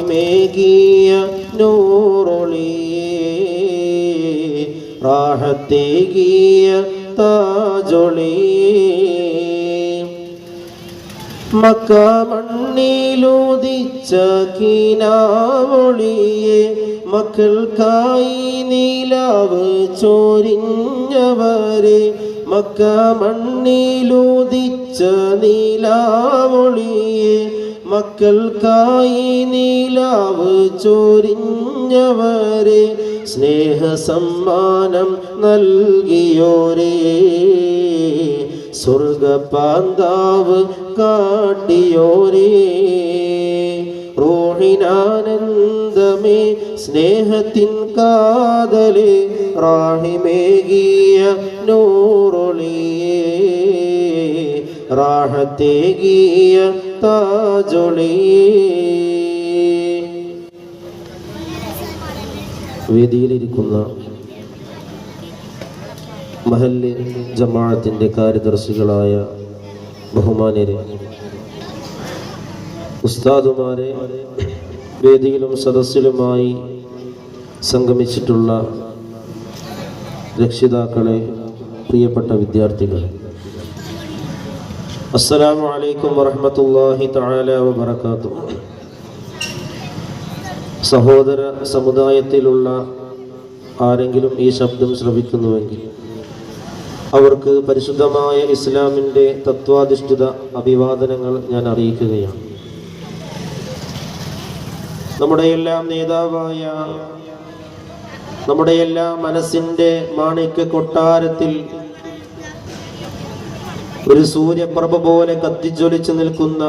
മേകിയ നൂറൊളിയേ റാഹത്തേകിയ താജൊളിയേ Mecca മണ്ണിലുദിച്ച കിനാവൊളിയേ മക്കൾക്കായി നിലാവ് ചൊരിഞ്ഞവരെ Mecca മണ്ണിലുദിച്ച നിലാവൊളിയേ മക്കൾക്കായി നിലാവ് ചൊരിഞ്ഞവരെ സ്നേഹസമ്മാനം നൽകിയോരേ സ്വർഗപാന്താവ് കാട്ടിയോരേ റൂഹിനാനന്ദമേ സ്നേഹത്തിൻ കാതലേ റാഹിമേകിയ നൂറൊളിയേ റാഹത്തേകിയ താജൊളിയേ. വേദിയിലിരിക്കുന്ന മഹല്ല് ജമാഅത്തിന്റെ കാര്യദർശികളായ ബഹുമാന്യരെ, ഉസ്താദുമാരെ, വേദിയിലും സദസ്സിലുമായി സംഗമിച്ചിട്ടുള്ള രക്ഷിതാക്കളെ, പ്രിയപ്പെട്ട വിദ്യാർത്ഥികളെ, അസ്സലാമു അലൈക്കും വറഹ്മത്തുള്ളാഹി തആല വബറകാതുഹു. സഹോദര സമുദായത്തിലുള്ള ആരെങ്കിലും ഈ ശബ്ദം ശ്രവിക്കുന്നുവെങ്കിൽ അവർക്ക് പരിശുദ്ധമായ ഇസ്ലാമിൻ്റെ തത്വാധിഷ്ഠിത അഭിവാദനങ്ങൾ ഞാൻ അറിയിക്കുകയാണ്. നമ്മുടെ എല്ലാം നേതാവായ, നമ്മുടെ എല്ലാം മനസ്സിൻ്റെ മാണിക്യ കൊട്ടാരത്തിൽ ഒരു സൂര്യപ്രഭ പോലെ കത്തിജ്വലിച്ചു നിൽക്കുന്ന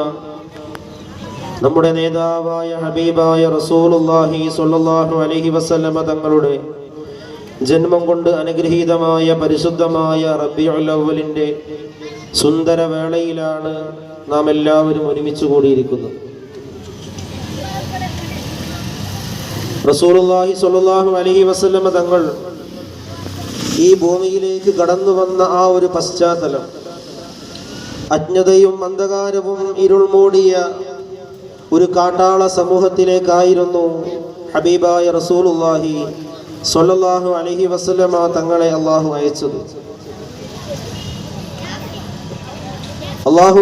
നമ്മുടെ നേതാവായ ഹബീബായ റസൂലുള്ളാഹി സ്വല്ലല്ലാഹു അലൈഹി വസല്ലമ തങ്ങളുടെ ജന്മം കൊണ്ട് അനുഗ്രഹീതമായ പരിശുദ്ധമായ റബീഉൽ അവ്വലിന്റെ സുന്ദര വേളയിലാണ് നാം എല്ലാവരും ഒരുമിച്ച് കൂടിയിരിക്കുന്നത്. റസൂലുള്ളാഹി സ്വല്ലല്ലാഹു അലൈഹി വസല്ലമ തങ്ങൾ ഈ ഭൂമിയിലേക്ക് കടന്നു വന്ന ആ ഒരു പശ്ചാത്തലം അജ്ഞതയും അന്ധകാരവും ഇരുൾ മൂടിയ ഒരു കാട്ടാള സമൂഹത്തിലേക്കായിരുന്നു ഹബീബായ റസൂലുള്ളാഹി സ്വല്ലല്ലാഹു അലൈഹി വസല്ലമ തങ്ങളെ അല്ലാഹു അയച്ചത്. അല്ലാഹു